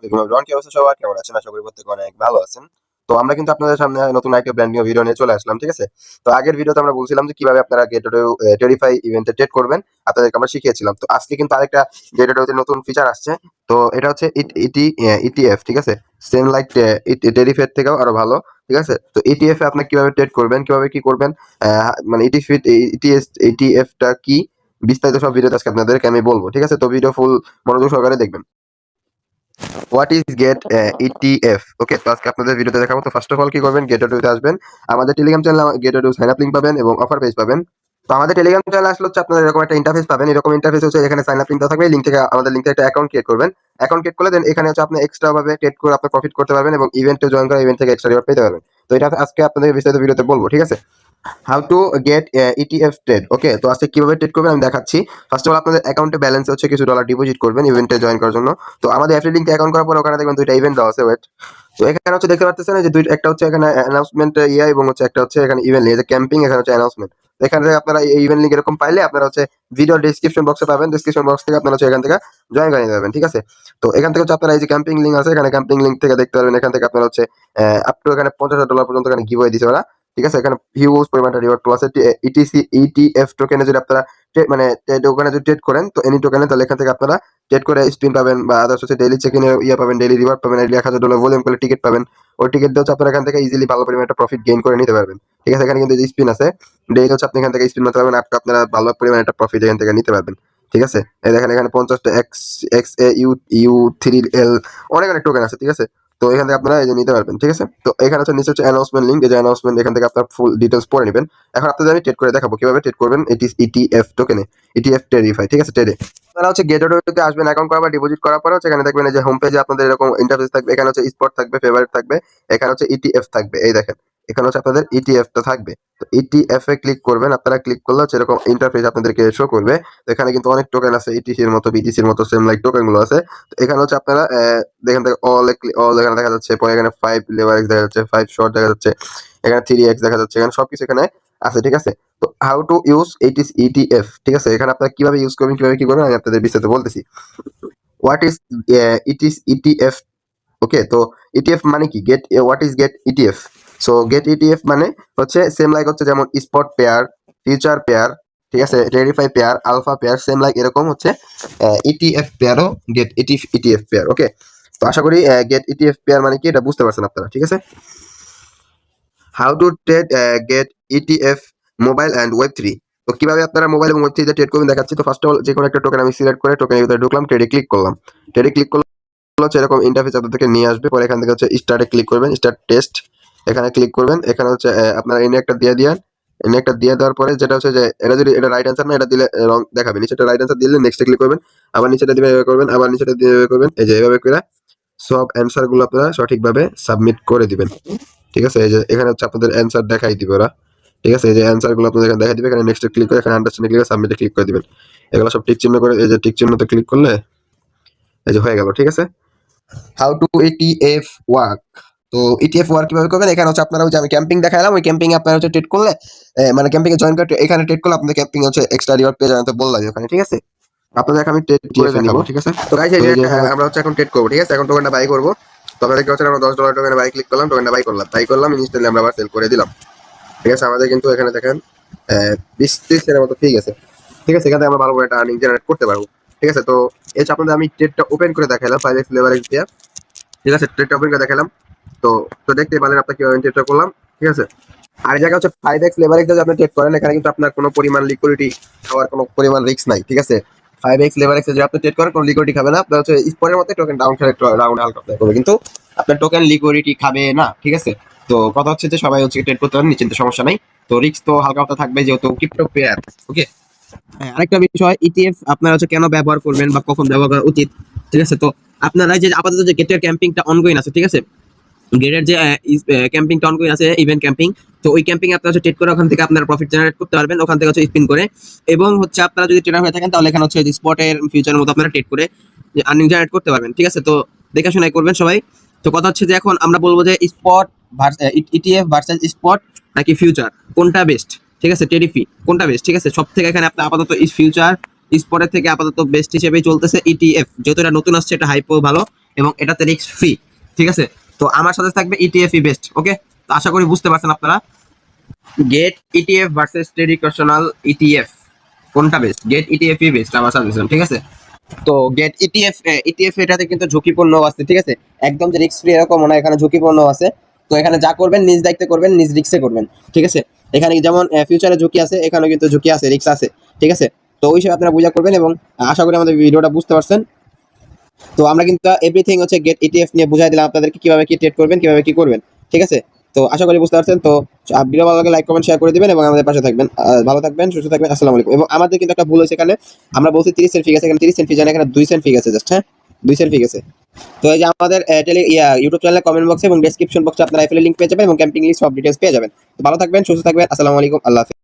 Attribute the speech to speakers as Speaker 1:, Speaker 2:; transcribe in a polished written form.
Speaker 1: আসসালামু কি অবস্থা সবার? কেমন আছেন? আশা করি প্রত্যেকে অনেক ভালো আছেন। তো আমরা কিন্তু আপনাদের সামনে নতুন একটা ব্র্যান্ড নিউ ভিডিও নিয়ে চলে আসলাম, ঠিক আছে? তো আগের ভিডিওতে আমরা বলছিলাম যে কিভাবে আপনারা গেটওয়ে টেরিফাই ইভেন্টে ট্রেড করবেন, আপনাদেরকে আমরা শিখিয়েছিলাম। তো আজকে কিন্তু আরেকটা গেটওয়েতে নতুন ফিচার আসছে। তো এটা হচ্ছে ইটিএফ, ঠিক আছে? সেম লাইক টেরিফাই থেকেও আরো ভালো, ঠিক আছে? তো ইটিএফ এ আপনি কিভাবে ট্রেড করবেন, কিভাবে কি করবেন, মানে ইটিএফটা কি, বিস্তারিত সব ভিডিওতে আজকে আপনাদেরকে আমি বলবো, ঠিক আছে? তো ভিডিও ফুল মনোযোগ সহকারে দেখবেন। What is gate ETF? Okay, তো আজকে আপনাদের ভিডিওতে দেখাবো। তো ফার্স্ট অফ অল কি করবেন, গেটওয়েতে আসবেন। আমাদের Telegram channel gateway sign up link পাবেন এবং অফার পেজ পাবেন। তো আমাদের টেলিগ্রাম চ্যানেল আসলে হচ্ছে আপনারা এরকম একটা ইন্টারফেস পাবেন। এরকম ইন্টারফেস হচ্ছে এখানে সাইন আপ লিংক দেওয়া থাকবে। লিংক থেকে আমাদের লিংক থেকে একটা অ্যাকাউন্ট ক্রিয়েট করবেন। অ্যাকাউন্ট ক্রিয়েট করলে দেন এখানে হচ্ছে আপনি এক্সট্রা ভাবে ট্রেড করে আপনি প্রফিট করতে পারবেন এবং ইভেন্টে জয়েন করে ইভেন্ট থেকে এক্সট্রা রিওয়ার্ড পেতে পারবেন। তো এটা আজকে আপনাদের বিস্তারিত ভিডিওতে বলবো, ঠিক আছে? How to get ETF trade. Okay, তো আজকে কিভাবে ট্রেড করবেন আমি দেখাচ্ছি। ফার্স্ট অফ অল আপনাদের অ্যাকাউন্টে ব্যালেন্স হচ্ছে কিছু ডলার ডিপোজিট করবেন ইভেন্টে জয়েন করার জন্য। তো আমাদের অ্যাফিলিয়েট লিংকে অ্যাকাউন্ট করার পর ওখানে দেখবেন দুইটা ইভেন্ট দেওয়া আছে। ওয়েট, তো এখানে হচ্ছে দেখতে পাচ্ছেন যে একটা হচ্ছে এখানে অ্যানাউন্সমেন্ট ইয়া এবং হচ্ছে একটা হচ্ছে এখানে ইভেন্ট লিঙ্ক, ক্যাম্পিং, এখানে হচ্ছে অ্যানাউন্সমেন্ট। এখানে থেকে আপনারা এই ইভেন্ট লিঙ্ক এরকম পাইলে আপনারা হচ্ছে ভিডিও ডেসক্রিপশন বক্সে পাবেন। ডেসক্রিপশন বক্স থেকে আপনারা হচ্ছে এখান থেকে জয়েন করে নিতে পারবেন, ঠিক আছে? তো এখান থেকে হচ্ছে আপনারা এই যে ক্যাম্পিং লিঙ্ক আছে, এখানে ক্যাম্পিং লিঙ্ক থেকে দেখতে পারবেন। এখান থেকে আপনারা হচ্ছে আপ টু এখানে $50,000 পর্যন্ত এখানে গিভওয়ে দিছে ওরা, ঠিক আছে? এখানে হিউজ পরিমাণটা রিওয়ার্ড আছে। ইটিএফ টোকেনে যদি আপনারা মানে ওখানে যদি ট্রেড করেন, তো এনি টোকেনে, তাহলে এখান থেকে আপনারা ট্রেড করে স্পিন পাবেন বা আদার্স হচ্ছে ডেইলি চেক ইন ইয়ে পাবেন, ডেইলি রিওয়ার্ড পাবেন, $1,000 ভলিউম করলে টিকিট পাবেন। ওই টিকিট দিয়ে হচ্ছে আপনারা এখান থেকে ইজিলি ভালো পরিমাণে একটা প্রফিট গেইন করে নিতে পারবেন, ঠিক আছে? এখানে কিন্তু যে স্পিন আছে, ডেইলি হচ্ছে আপনি এখান থেকে স্পিন মারতে পারবেন, আপনারা ভালো পরিমাণে একটা প্রফিট এখান থেকে নিতে পারবেন, ঠিক আছে? এই দেখেন এখানে 50টা XAU3L অনেক অনেক টোকেন আছে, ঠিক আছে? তো এখান থেকে আপনারা এই যে নিতে পারবেন, ঠিক আছে? তো এখানে হচ্ছে নিচে হচ্ছে অ্যানাউন্সমেন্ট লিংক, এই যে অ্যানাউন্সমেন্ট, এখান থেকে আপনার ফুল ডিটেইলস পড়ে নেবেন। এখন আপনাদের আমি ট্রেড করে দেখাবো কিভাবে ট্রেড করবেন ইটিএফ টোকেনে, ইটিএফ টেরিফাই, ঠিক আছে? ট্রেডে আপনারা হচ্ছে গেটওয়েতে আসবেন, অ্যাকাউন্ট করা বা ডিপোজিট করার পরে হচ্ছে এখানে দেখবেন এই যে হোম পেজে আপনাদের এরকম ইন্টারফেস থাকবে। এখানে হচ্ছে স্পট থাকবে, ফেভারিট থাকবে, এখানে হচ্ছে ইটিএফ থাকবে। এই দেখেন এখানে হচ্ছে আপনাদের ইটিএফটা থাকবে। তো ইটিএফ এ ক্লিক করবেন। আপনারা ক্লিক করলে হচ্ছে এরকম ইন্টারফেস আপনাদেরকে শো করবে। তো এখানে কিন্তু অনেক টোকেন আছে, ইটিসির মতো, বিটিসির মতো সেম লাইক টোকেন গুলো আছে। তো এখানে হচ্ছে আপনারা এখান থেকে অল এখানে দেখা যাচ্ছে, পরে এখানে 5 লেভারেজ দেখা যাচ্ছে, 5 শর্ট দেখা যাচ্ছে, এখানে 3x দেখা যাচ্ছে, এখানে সবকিছু এখানে আছে, ঠিক আছে? তো হাউ টু ইউজ ইটিএফ, ঠিক আছে? এখানে আপনারা কিভাবে ইউজ করবেন, কিভাবে কি করবেন আমি আপনাদের বিস্তারিত বলতেছি। What is ETF? ওকে, তো ইটিএফ মানে কি? What is gate ETF? So Gate ETF মানে হচ্ছে সেম লাইক হচ্ছে যেমন স্পট পেয়ার, ফিউচার পেয়ার, ঠিক আছে, verify pair, alpha pair, same like এরকম হচ্ছে ইটিএফ পেয়ারও গেট ইটিএফ পেয়ার। ওকে, তো আশা করি গেট ইটিএফ পেয়ার মানে কি এটা বুঝতে পারছেন আপনারা, ঠিক আছে? How to trade Gate ETF mobile and web 3। তো কিভাবে আপনারা মোবাইল এবং ওয়েব 3 তে ট্রেড করবেন দেখাচ্ছি। তো ফার্স্ট অফ অল যে কোনো একটা টোকেন আমি সিলেক্ট করে টোকেনের ভিতরে ঢুকলাম, ট্রেডে ক্লিক করলাম। ট্রেডে ক্লিক করলে হচ্ছে এরকম ইন্টারফেস আপনাদেরকে নিয়ে আসবে। পরে এখান থেকে হচ্ছে স্টার্টে ক্লিক করবেন, স্টার্ট টেস্ট, এখানে ক্লিক করবেন। এখানে হচ্ছে আপনারা এনে একটা দিয়ে দিয়ান, এনে একটা দিয়ে দেওয়ার পরে যেটা হচ্ছে যে এটা যদি এটা রাইট অ্যান্সার না, এটা দিলে রং দেখাবে। নিচেটা রাইট অ্যান্সার দিলে নেক্সটে ক্লিক করবেন, আবার নিচেটা দিবে এভাবে করবেন, আবার নিচেটা দিয়ে এভাবে করবেন। এই যে এভাবে করে সব অ্যান্সার গুলো আপনারা সঠিকভাবে সাবমিট করে দিবেন, ঠিক আছে? এই যে এখানে হচ্ছে আপনাদের অ্যান্সার দেখাই দিবে ওরা, ঠিক আছে? এই যে অ্যান্সার গুলো আপনাদের এখানে দেখাই দিবে। এখানে নেক্সটে ক্লিক করে এখানে আন্ডারস্ট্যান্ডে ক্লিক করে সাবমিটে ক্লিক করে দিবেন। এগুলো সব টিক চিহ্ন করে, এই যে টিক চিহ্নতে ক্লিক করলে এই যে হয়ে গেল, ঠিক আছে? How two ETF work. তো ইটিএফ ওয়ার্ক কিভাবে করবেন, এখানে হচ্ছে আপনারা ওই যে আমি ক্যাম্পিং দেখালাম, ওই ক্যাম্পিং এ আপনারা হচ্ছে ট্রেড করলে মানে ক্যাম্পিং এ জয়েন করে এখানে ট্রেড করলে আপনাদের ক্যাম্পিং হচ্ছে এক্সট্রা রিওয়ার্ড পেয়ে যাবেন। তো বললাম ওখানে, ঠিক আছে? আপনাদের আমি ট্রেড করে দেখাবো, ঠিক আছে? তো গাইস এই যে আমরা হচ্ছে এখন ট্রেড করব, ঠিক আছে? এখন টোকেনটা বাই করব। তো আপনাদের হচ্ছে আমরা $10 টোকেনে বাই ক্লিক করলাম, টোকেনটা বাই করলাম ইনস্ট্যান্টলি আমরা আবার সেল করে দিলাম, ঠিক আছে? আমাদের কিন্তু এখানে দেখেন 20-30 এর মতো ঠিক আছে, ঠিক আছে? এখানে আমরা ভালো করে একটা আর্নিং জেনারেট করতে পারবো, ঠিক আছে? তো এই আপনাদের আমি ট্রেডটা ওপেন করে দেখালাম 5x লেভারেজ দিয়ে, ঠিক আছে? ট্রেডটা ওপেন করে দেখালাম। তো তো দেখতেই পারলেন আপনার কিভাবে ট্রেডটা করলাম, ঠিক আছে? আর এই জায়গা হচ্ছে 5x লেভারেজ যদি আপনি ট্রেড করেন, এখানে কিন্তু আপনার কোনো পরিমাণ লিকুইডিটি খাওয়ার কোনো পরিমাণ রিস্ক নাই, ঠিক আছে? 5x লেভারেজ যদি আপনি ট্রেড করেন কোনো লিকুইডিটি খাবে না। আপনার হচ্ছে স্পটের মধ্যে টোকেন ডাউন খেলে রাউন্ড হালকা করবে, কিন্তু আপনার টোকেন লিকুইডিটি খাবে না, ঠিক আছে? তো কথা হচ্ছে যে সবাই হচ্ছে ট্রেড করতে পারেন, নিশ্চিন্তে, সমস্যা নাই। তো রিস্ক তো হালকা হালকা থাকবে যেহেতু ক্রিপ্টো পেয়ার। ওকে, আরেকটা বিষয়, ইটিএফ আপনারা হচ্ছে কেন ব্যবহার করবেন বা কখন ব্যবহার করা উচিত, ঠিক আছে? তো আপনারা যে আপাতত যে গেটের ক্যাম্পিংটা অনগোয়িং আছে, ঠিক আছে? গেটের যে ক্যাম্পিংটা অনগোয়িং আছে, ইভেন্ট ক্যাম্পিং, তো ওই ক্যাম্পিং আপনারা হচ্ছে ট্রেড করে ওখান থেকে আপনারা প্রফিট জেনারেট করতে পারবেন, ওখান থেকে হচ্ছে স্পিন করে। এবং হচ্ছে আপনারা যদি ট্রেডার হয়ে থাকেন তাহলে এখানে হচ্ছে স্পটের ফিউচারের মতো আপনারা ট্রেড করে আর্নিং জেনারেট করতে পারবেন, ঠিক আছে? তো দেখাশোনাই করবেন সবাই। তো কথা হচ্ছে যে এখন আমরা বলবো যে স্পট ইটিএফ ভার্সেস স্পট নাকি ফিউচার, কোনটা বেস্ট, ঠিক আছে? টেরিফি কোনটা বেস্ট, ঠিক আছে? সব থেকে এখানে আপনার আপাতত ফিউচার স্পটের থেকে আপাতত বেস্ট হিসেবেই চলতেছে ইটিএফ, যেহেতু এটা নতুন আসছে, এটা হাইপও ভালো,
Speaker 2: এবং এটাতে রিস্ক ফ্রি, ঠিক আছে। তো আমার সাথে থাকবে ইটিএফ বেস্ট, ওকে। তো আশা করি বুঝতে পারছেন আপনারা। Gate ETF versus traditional ETF, কোনটা বেস্ট? গেট ইটিএফ বেস্ট আমার সাজেশন, ঠিক আছে। তো গেট ইটিএফ, ইটিএফ এটাতে কিন্তু ঝুঁকিপূর্ণ আছে, ঠিক আছে। একদম যে রিস্ক ফ্রি এরকম না, এখানে ঝুঁকিপূর্ণ আছে। তো এখানে যা করবেন নিজ দায়িত্বে করবেন, নিজ রিস্কে করবেন, ঠিক আছে। এখানে যেমন ফিউচারে ঝুঁকি আছে, এখানেও কিন্তু ঝুঁকি আছে, রিস্ক আছে, ঠিক আছে। তো ওই হিসেবে আপনারা বুঝা করবেন এবং আশা করি আমাদের ভিডিওটা বুঝতে পারছেন। তো আমরা কিন্তু এভরিথিং হচ্ছে গেট ইটিএফ নিয়ে বুঝাই দিলাম আপনাদেরকে, কিভাবে কি ট্রেড করবেন, কিভাবে কি করবেন, ঠিক আছে। তো আশা করি বুঝতে পারছেন। তো ভিডিও ভালো লাগলে লাইক কমেন্ট শেয়ার করে দিবেন এবং আমাদের পাশে থাকবেন। ভালো থাকবেন, সুস্থ থাকবেন, আসসালামু আলাইকুম। এবং আমাদের কিন্তু একটা ভুল হয়েছে, এখানে আমরা বলছি 30 সেন্ট ফি আছে, এখানে 30 সেন্ট ফি জানে, এখানে 2 সেন্ট ফি আছে জাস্ট, হ্যাঁ 2 সেন্ট ফি আছে। তো এই যে আমাদের ইউটিউব চ্যানেলের কমেন্ট বক্সে এবং ডেসক্রিপশন বক্সে আপনারা আইফেলের লিংক পেয়ে যাবেন এবং ক্যাম্পিং লিস্ট সব ডিটেইলস পেয়ে যাবেন। তো ভালো থাকবেন, সুস্থ থাকবেন, আসসালামু আলাইকুম, আল্লাহ হাফেজ।